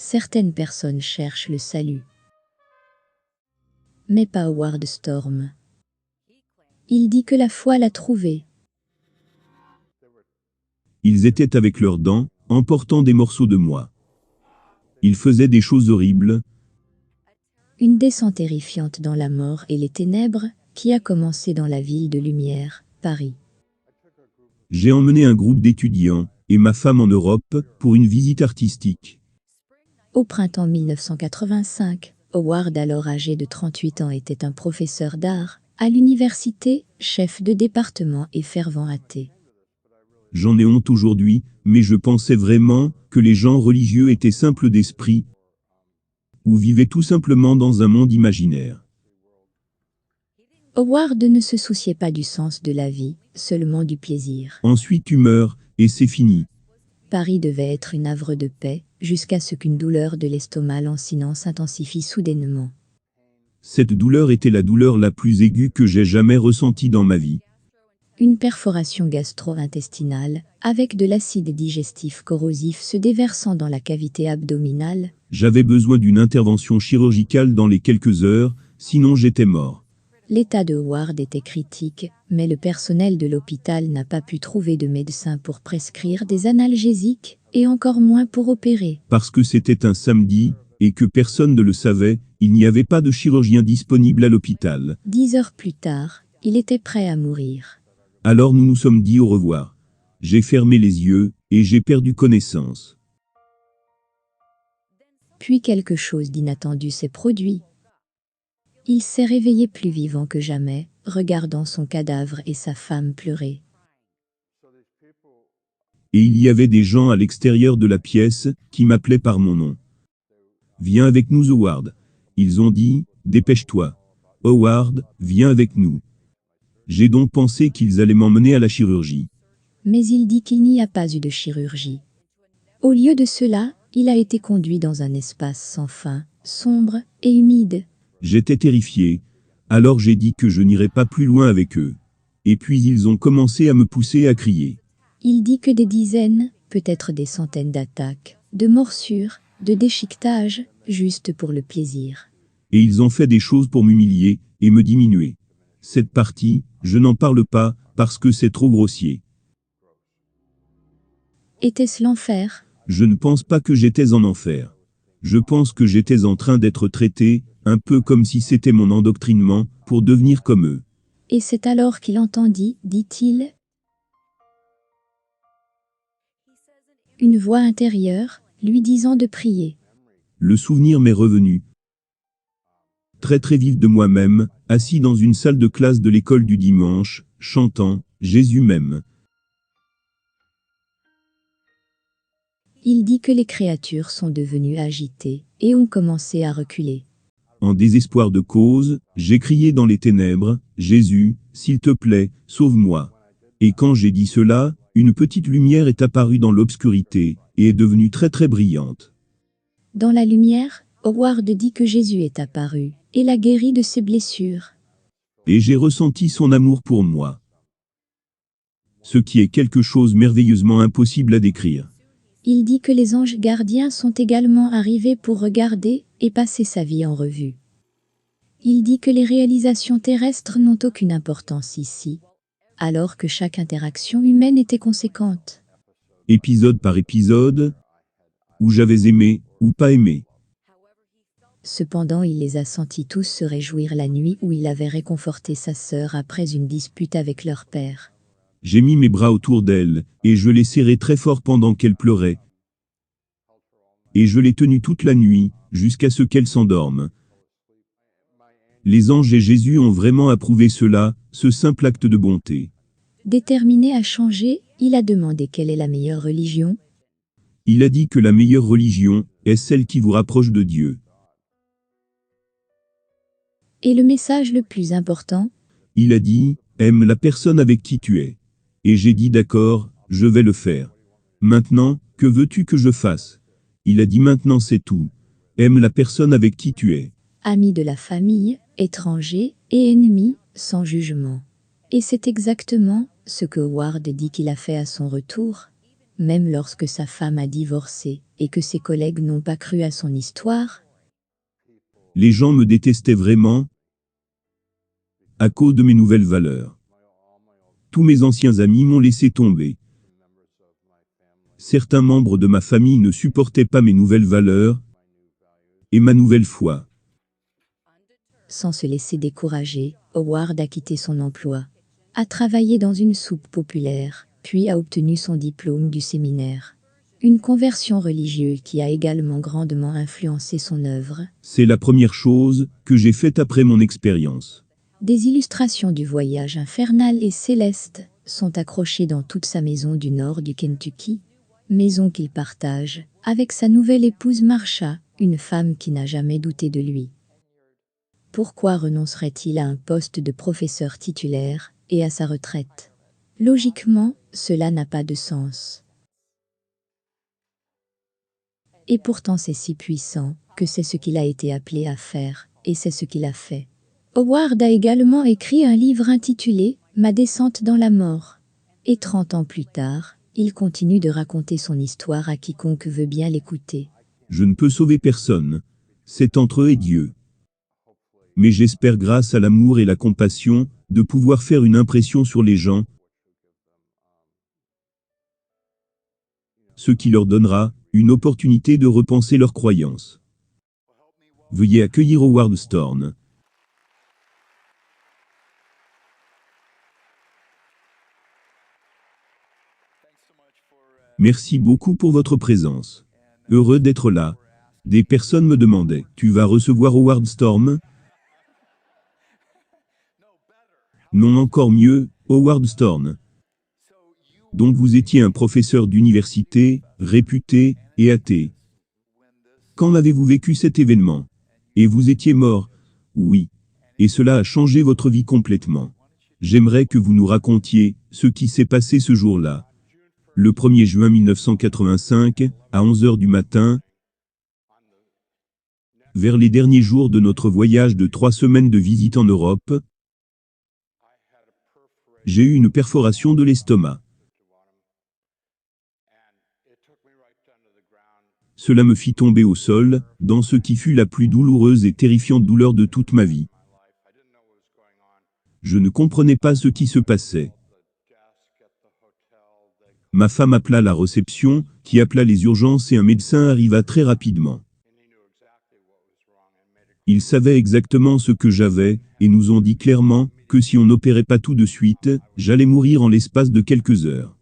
certaines personnes cherchent le salut. Mais pas Howard Storm. Il dit que la foi l'a trouvé. Ils étaient avec leurs dents, emportant des morceaux de moi. Ils faisaient des choses horribles. Une descente terrifiante dans la mort et les ténèbres, qui a commencé dans la ville de lumière, Paris. J'ai emmené un groupe d'étudiants, et ma femme en Europe, pour une visite artistique. Au printemps 1985, Howard, alors âgé de 38 ans, était un professeur d'art, à l'université, chef de département et fervent athée. J'en ai honte aujourd'hui, mais je pensais vraiment que les gens religieux étaient simples d'esprit, ou vivaient tout simplement dans un monde imaginaire. Howard ne se souciait pas du sens de la vie, seulement du plaisir. Ensuite tu meurs, et c'est fini. Paris devait être une havre de paix, jusqu'à ce qu'une douleur de l'estomac lancinant s'intensifie soudainement. Cette douleur était la douleur la plus aiguë que j'ai jamais ressentie dans ma vie. Une perforation gastro-intestinale, avec de l'acide digestif corrosif se déversant dans la cavité abdominale. J'avais besoin d'une intervention chirurgicale dans les quelques heures, sinon j'étais mort. L'état de Howard était critique, mais le personnel de l'hôpital n'a pas pu trouver de médecin pour prescrire des analgésiques, et encore moins pour opérer. Parce que c'était un samedi, et que personne ne le savait, il n'y avait pas de chirurgien disponible à l'hôpital. 10 heures plus tard, il était prêt à mourir. Alors nous nous sommes dit au revoir. J'ai fermé les yeux, et j'ai perdu connaissance. Puis quelque chose d'inattendu s'est produit. Il s'est réveillé plus vivant que jamais, regardant son cadavre et sa femme pleurer. Et il y avait des gens à l'extérieur de la pièce, qui m'appelaient par mon nom. Viens avec nous, Howard. Ils ont dit, dépêche-toi. Howard, viens avec nous. J'ai donc pensé qu'ils allaient m'emmener à la chirurgie. Mais il dit qu'il n'y a pas eu de chirurgie. Au lieu de cela, il a été conduit dans un espace sans fin, sombre et humide. J'étais terrifié. Alors j'ai dit que je n'irais pas plus loin avec eux. Et puis ils ont commencé à me pousser et à crier. Il dit que des dizaines, peut-être des centaines d'attaques, de morsures, de déchiquetages, juste pour le plaisir. Et ils ont fait des choses pour m'humilier et me diminuer. Cette partie, je n'en parle pas, parce que c'est trop grossier. Était-ce l'enfer? Je ne pense pas que j'étais en enfer. Je pense que j'étais en train d'être traité, un peu comme si c'était mon endoctrinement, pour devenir comme eux. Et c'est alors qu'il entendit, dit-il, une voix intérieure, lui disant de prier. Le souvenir m'est revenu. Très très vif de moi-même, assis dans une salle de classe de l'école du dimanche, chantant « Jésus m'aime ». Il dit que les créatures sont devenues agitées et ont commencé à reculer. En désespoir de cause, j'ai crié dans les ténèbres, « Jésus, s'il te plaît, sauve-moi ». Et quand j'ai dit cela, une petite lumière est apparue dans l'obscurité, et est devenue très très brillante. Dans la lumière, Howard dit que Jésus est apparu, et l'a guéri de ses blessures. Et j'ai ressenti son amour pour moi. Ce qui est quelque chose merveilleusement impossible à décrire. Il dit que les anges gardiens sont également arrivés pour regarder et passer sa vie en revue. Il dit que les réalisations terrestres n'ont aucune importance ici, alors que chaque interaction humaine était conséquente. Épisode par épisode, où j'avais aimé, ou pas aimé. Cependant, il les a sentis tous se réjouir la nuit où il avait réconforté sa sœur après une dispute avec leur père. J'ai mis mes bras autour d'elle, et je l'ai serrée très fort pendant qu'elle pleurait. Et je l'ai tenue toute la nuit, jusqu'à ce qu'elle s'endorme. Les anges et Jésus ont vraiment approuvé cela, ce simple acte de bonté. Déterminé à changer, il a demandé quelle est la meilleure religion. Il a dit que la meilleure religion est celle qui vous rapproche de Dieu. Et le message le plus important? Il a dit, aime la personne avec qui tu es. Et j'ai dit d'accord, je vais le faire. Maintenant, que veux-tu que je fasse? Il a dit maintenant c'est tout. Aime la personne avec qui tu es. Amis de la famille, étrangers et ennemis, sans jugement. Et c'est exactement ce que Howard dit qu'il a fait à son retour. même lorsque sa femme a divorcé et que ses collègues n'ont pas cru à son histoire? Les gens me détestaient vraiment à cause de mes nouvelles valeurs. Tous mes anciens amis m'ont laissé tomber. Certains membres de ma famille ne supportaient pas mes nouvelles valeurs et ma nouvelle foi. Sans se laisser décourager, Howard a quitté son emploi, a travaillé dans une soupe populaire, puis a obtenu son diplôme du séminaire. Une conversion religieuse qui a également grandement influencé son œuvre. C'est la première chose que j'ai faite après mon expérience. Des illustrations du voyage infernal et céleste sont accrochées dans toute sa maison du nord du Kentucky, maison qu'il partage avec sa nouvelle épouse Marsha, une femme qui n'a jamais douté de lui. Pourquoi renoncerait-il à un poste de professeur titulaire et à sa retraite? Logiquement, cela n'a pas de sens. Et pourtant c'est si puissant que c'est ce qu'il a été appelé à faire, et c'est ce qu'il a fait. Howard a également écrit un livre intitulé « Ma descente dans la mort ». Et 30 ans plus tard, il continue de raconter son histoire à quiconque veut bien l'écouter. Je ne peux sauver personne. C'est entre eux et Dieu. Mais j'espère, grâce à l'amour et la compassion, de pouvoir faire une impression sur les gens, ce qui leur donnera une opportunité de repenser leurs croyances. Veuillez accueillir Howard Storm. Merci beaucoup pour votre présence. Heureux d'être là. Des personnes me demandaient, tu vas recevoir Howard Storm? Non, encore mieux, Howard Storm. Donc vous étiez un professeur d'université, réputé et athée. Quand avez-vous vécu cet événement? Et vous étiez mort? Oui. Et cela a changé votre vie complètement. J'aimerais que vous nous racontiez ce qui s'est passé ce jour-là. Le 1er juin 1985, à 11 h du matin, vers les derniers jours de notre voyage de 3 semaines de visite en Europe, j'ai eu une perforation de l'estomac. Cela me fit tomber au sol, dans ce qui fut la plus douloureuse et terrifiante douleur de toute ma vie. Je ne comprenais pas ce qui se passait. Ma femme appela la réception, qui appela les urgences et un médecin arriva très rapidement. Ils savaient exactement ce que j'avais, et nous ont dit clairement que si on n'opérait pas tout de suite, j'allais mourir en l'espace de quelques heures.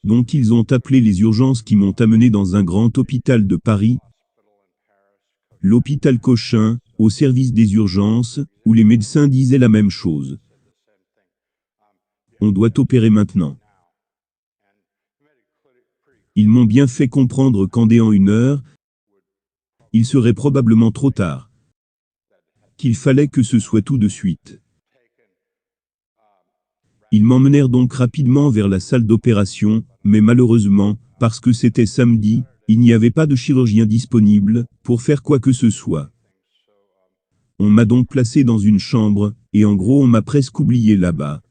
Donc ils ont appelé les urgences qui m'ont amené dans un grand hôpital de Paris, l'hôpital Cochin, au service des urgences, où les médecins disaient la même chose. On doit opérer maintenant. Ils m'ont bien fait comprendre qu'en déant 1 heure, il serait probablement trop tard. Qu'il fallait que ce soit tout de suite. Ils m'emmenèrent donc rapidement vers la salle d'opération, mais malheureusement, parce que c'était samedi, il n'y avait pas de chirurgien disponible pour faire quoi que ce soit. On m'a donc placé dans une chambre, et en gros on m'a presque oublié là-bas.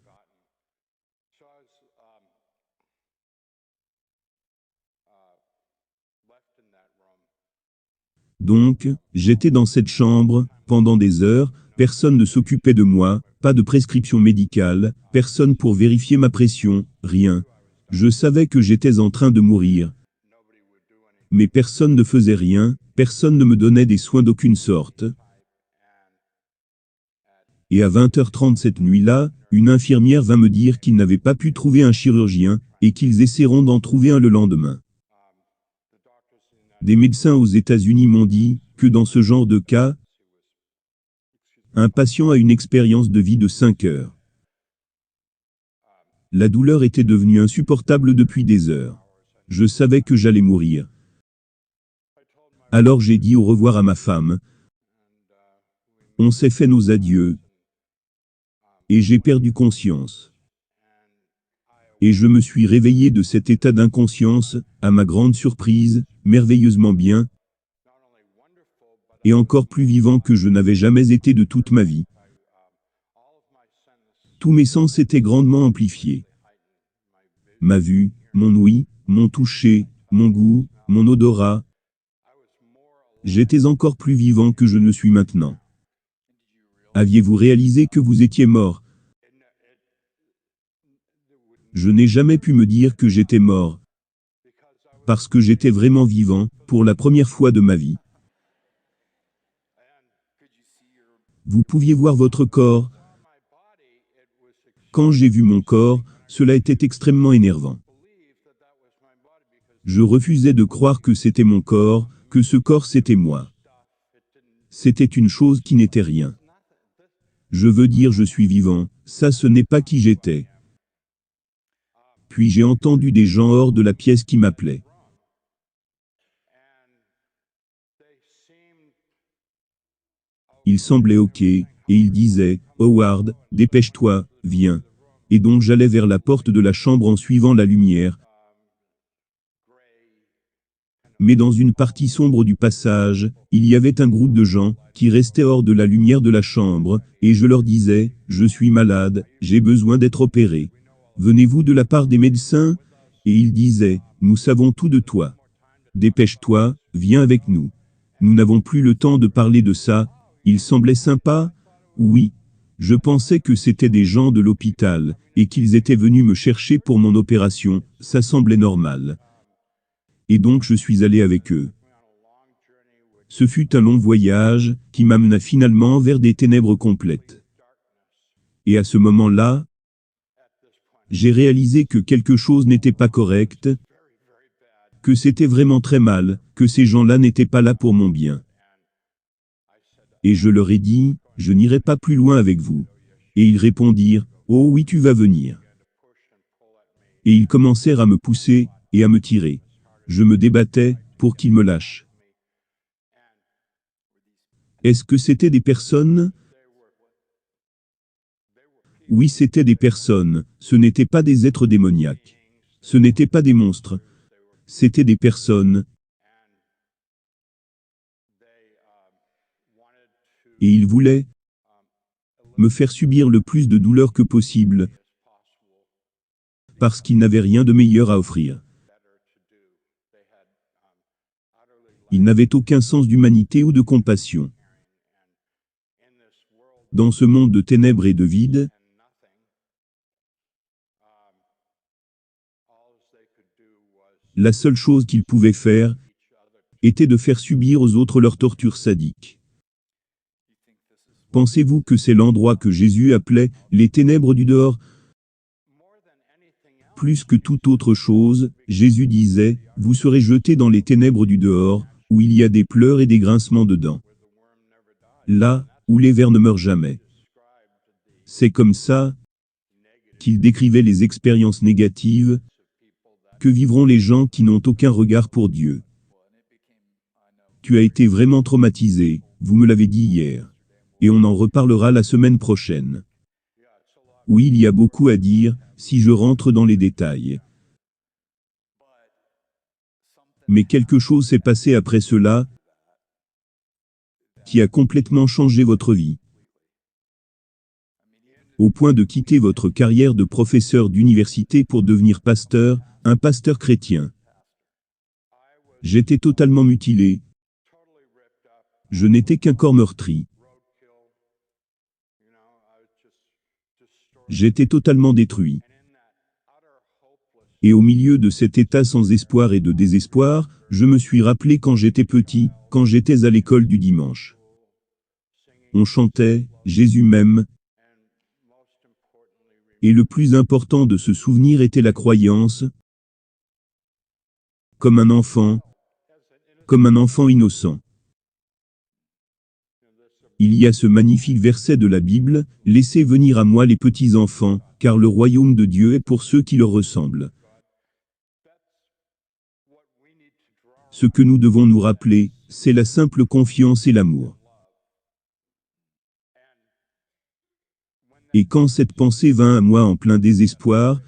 Donc, j'étais dans cette chambre, pendant des heures, personne ne s'occupait de moi, pas de prescription médicale, personne pour vérifier ma pression, rien. Je savais que j'étais en train de mourir. Mais personne ne faisait rien, personne ne me donnait des soins d'aucune sorte. Et à 20h30 cette nuit-là, une infirmière vint me dire qu'ils n'avaient pas pu trouver un chirurgien, et qu'ils essaieront d'en trouver un le lendemain. Des médecins aux États-Unis m'ont dit que dans ce genre de cas, un patient a une expérience de vie de 5 heures. La douleur était devenue insupportable depuis des heures. Je savais que j'allais mourir. Alors j'ai dit au revoir à ma femme. On s'est fait nos adieux. Et j'ai perdu conscience. Et je me suis réveillé de cet état d'inconscience, à ma grande surprise, merveilleusement bien, et encore plus vivant que je n'avais jamais été de toute ma vie. Tous mes sens étaient grandement amplifiés. ma vue, mon ouïe, mon toucher, mon goût, mon odorat. J'étais encore plus vivant que je ne suis maintenant. Aviez-vous réalisé que vous étiez mort? Je n'ai jamais pu me dire que j'étais mort, parce que j'étais vraiment vivant, pour la première fois de ma vie. Vous pouviez voir votre corps. Quand j'ai vu mon corps, cela était extrêmement énervant. Je refusais de croire que c'était mon corps, que ce corps c'était moi. C'était une chose qui n'était rien. Je veux dire je suis vivant, ça ce n'est pas qui j'étais. Puis j'ai entendu des gens hors de la pièce qui m'appelaient. Ils semblaient OK, et ils disaient, Howard, dépêche-toi, viens. Et donc j'allais vers la porte de la chambre en suivant la lumière. Mais dans une partie sombre du passage, il y avait un groupe de gens, qui restaient hors de la lumière de la chambre, et je leur disais, je suis malade, j'ai besoin d'être opéré. Venez-vous de la part des médecins? Et ils disaient, nous savons tout de toi. Dépêche-toi, viens avec nous. Nous n'avons plus le temps de parler de ça. Ils semblaient sympas? Oui. Je pensais que c'étaient des gens de l'hôpital, et qu'ils étaient venus me chercher pour mon opération, ça semblait normal. Et donc je suis allé avec eux. Ce fut un long voyage, qui m'amena finalement vers des ténèbres complètes. Et à ce moment-là, j'ai réalisé que quelque chose n'était pas correct, que c'était vraiment très mal, que ces gens-là n'étaient pas là pour mon bien. Et je leur ai dit, je n'irai pas plus loin avec vous. Et ils répondirent, oh oui tu vas venir. Et ils commencèrent à me pousser, et à me tirer. Je me débattais, pour qu'ils me lâchent. Est-ce que c'était des personnes? Oui, c'étaient des personnes, ce n'étaient pas des êtres démoniaques. Ce n'étaient pas des monstres. C'étaient des personnes. Et ils voulaient me faire subir le plus de douleur que possible, parce qu'ils n'avaient rien de meilleur à offrir. Ils n'avaient aucun sens d'humanité ou de compassion. Dans ce monde de ténèbres et de vide, la seule chose qu'ils pouvaient faire était de faire subir aux autres leurs tortures sadiques. Pensez-vous que c'est l'endroit que Jésus appelait les ténèbres du dehors? Plus que toute autre chose, Jésus disait, vous serez jetés dans les ténèbres du dehors, où il y a des pleurs et des grincements de dents. Là, où les vers ne meurent jamais. C'est comme ça qu'il décrivait les expériences négatives que vivront les gens qui n'ont aucun regard pour Dieu. Tu as été vraiment traumatisé, vous me l'avez dit hier. Et on en reparlera la semaine prochaine. Oui, il y a beaucoup à dire, si je rentre dans les détails. Mais quelque chose s'est passé après cela, qui a complètement changé votre vie. Au point de quitter votre carrière de professeur d'université pour devenir pasteur, un pasteur chrétien. J'étais totalement mutilé. Je n'étais qu'un corps meurtri. J'étais totalement détruit. Et au milieu de cet état sans espoir et de désespoir, je me suis rappelé quand j'étais petit, quand j'étais à l'école du dimanche. On chantait « Jésus m'aime ». Et le plus important de ce souvenir était la croyance, comme un enfant innocent. Il y a ce magnifique verset de la Bible, « Laissez venir à moi les petits enfants, car le royaume de Dieu est pour ceux qui leur ressemblent. » Ce que nous devons nous rappeler, c'est la simple confiance et l'amour. Et quand cette pensée vint à moi en plein désespoir,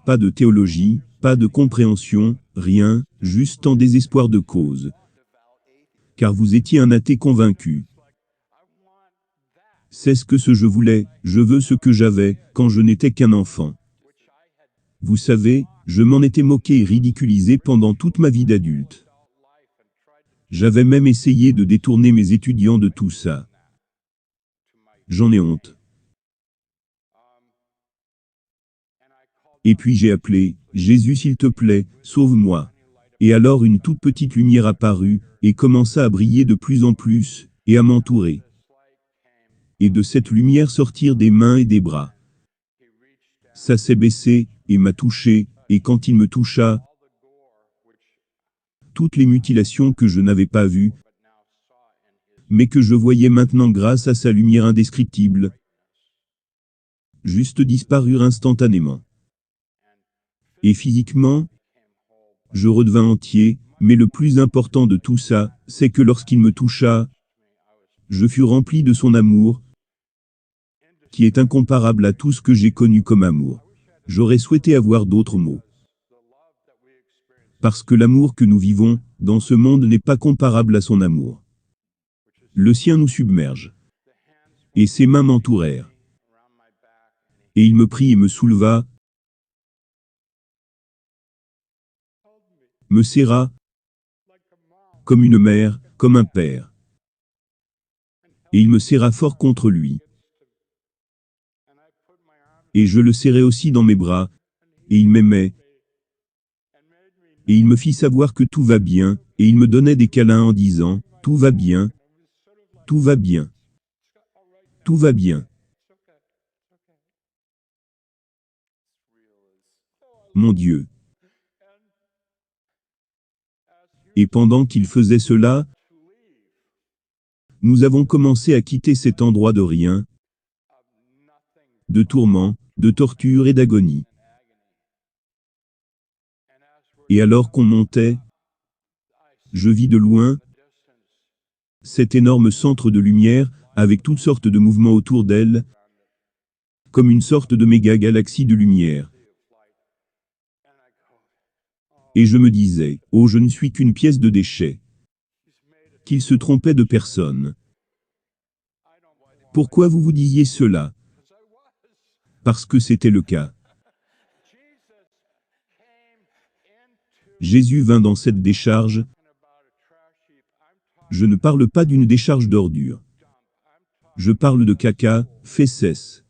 pas de théologie, pas de compréhension, rien, juste en désespoir de cause. Car vous étiez un athée convaincu. C'est ce que je voulais, je veux ce que j'avais, quand je n'étais qu'un enfant. Vous savez, je m'en étais moqué et ridiculisé pendant toute ma vie d'adulte. J'avais même essayé de détourner mes étudiants de tout ça. J'en ai honte. Et puis j'ai appelé, « Jésus s'il te plaît, sauve-moi ». Et alors une toute petite lumière apparut, et commença à briller de plus en plus, et à m'entourer. Et de cette lumière sortirent des mains et des bras. Ça s'est baissé, et m'a touché, et quand il me toucha, toutes les mutilations que je n'avais pas vues, mais que je voyais maintenant grâce à sa lumière indescriptible, juste disparurent instantanément. Et physiquement, je redevins entier, mais le plus important de tout ça, c'est que lorsqu'il me toucha, je fus rempli de son amour, qui est incomparable à tout ce que j'ai connu comme amour. J'aurais souhaité avoir d'autres mots. Parce que l'amour que nous vivons, dans ce monde n'est pas comparable à son amour. Le sien nous submerge. Et ses mains m'entourèrent. Et il me prit et me souleva, me serra, comme une mère, comme un père. Et il me serra fort contre lui. Et je le serrai aussi dans mes bras, et il m'aimait. Et il me fit savoir que tout va bien, et il me donnait des câlins en disant, « Tout va bien, tout va bien, tout va bien. » Mon Dieu. Et pendant qu'il faisait cela, nous avons commencé à quitter cet endroit de rien, de tourments, de torture et d'agonie. Et alors qu'on montait, je vis de loin cet énorme centre de lumière, avec toutes sortes de mouvements autour d'elle, comme une sorte de méga-galaxie de lumière. Et je me disais, « Oh, je ne suis qu'une pièce de déchet. » Qu'il se trompait de personne. Pourquoi vous vous disiez cela? Parce que c'était le cas. Jésus vint dans cette décharge. Je ne parle pas d'une décharge d'ordures. Je parle de caca, fesses.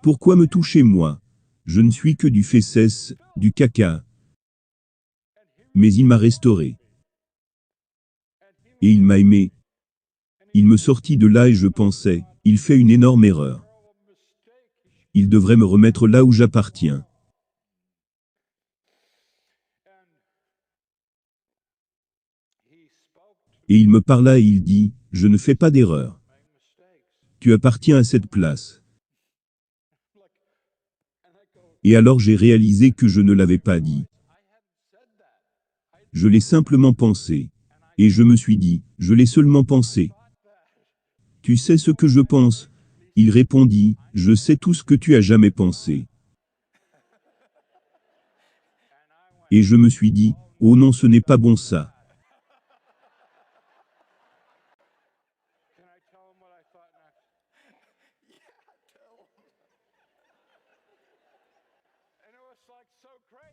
Pourquoi me toucher moi? Je ne suis que du fesses, du caca. Mais il m'a restauré. Et il m'a aimé. Il me sortit de là et je pensais, il fait une énorme erreur. Il devrait me remettre là où j'appartiens. Et il me parla et il dit, je ne fais pas d'erreur. Tu appartiens à cette place. Et alors j'ai réalisé que je ne l'avais pas dit. Je l'ai simplement pensé. Et je me suis dit, je l'ai seulement pensé. Tu sais ce que je pense? Il répondit, je sais tout ce que tu as jamais pensé. Et je me suis dit, oh non, ce n'est pas bon ça.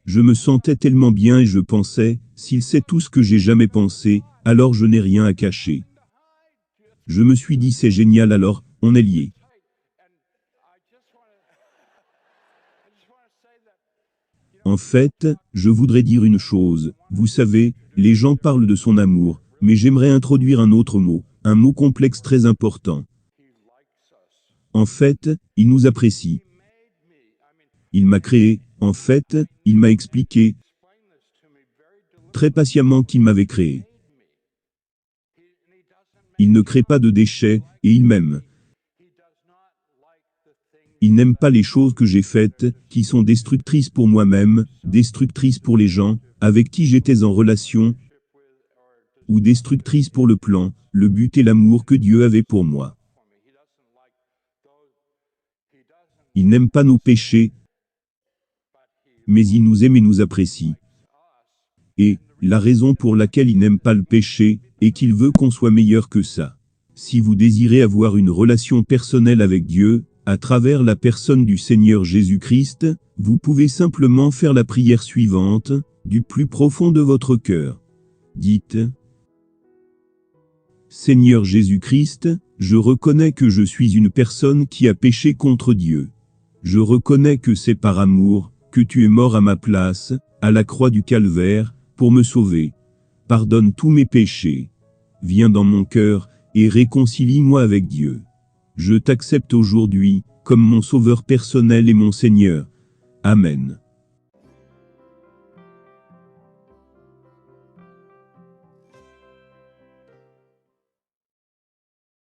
Je me sentais tellement bien et je pensais, s'il sait tout ce que j'ai jamais pensé, alors je n'ai rien à cacher. Je me suis dit c'est génial alors, on est liés. En fait, je voudrais dire une chose, vous savez, les gens parlent de son amour, mais j'aimerais introduire un autre mot, un mot complexe très important. En fait, il nous apprécie. Il m'a créé, en fait, il m'a expliqué très patiemment qu'il m'avait créé. Il ne crée pas de déchets, et il m'aime. Il n'aime pas les choses que j'ai faites, qui sont destructrices pour moi-même, destructrices pour les gens, avec qui j'étais en relation, ou destructrices pour le plan, le but et l'amour que Dieu avait pour moi. Il n'aime pas nos péchés, mais il nous aime et nous apprécie. Et, la raison pour laquelle il n'aime pas le péché, est qu'il veut qu'on soit meilleur que ça. Si vous désirez avoir une relation personnelle avec Dieu, À travers la personne du Seigneur Jésus-Christ, vous pouvez simplement faire la prière suivante, du plus profond de votre cœur. Dites: Seigneur Jésus-Christ, je reconnais que je suis une personne qui a péché contre Dieu. Je reconnais que c'est par amour que tu es mort à ma place, à la croix du Calvaire, pour me sauver. Pardonne tous mes péchés. Viens dans mon cœur et réconcilie-moi avec Dieu. Je t'accepte aujourd'hui comme mon sauveur personnel et mon Seigneur. Amen.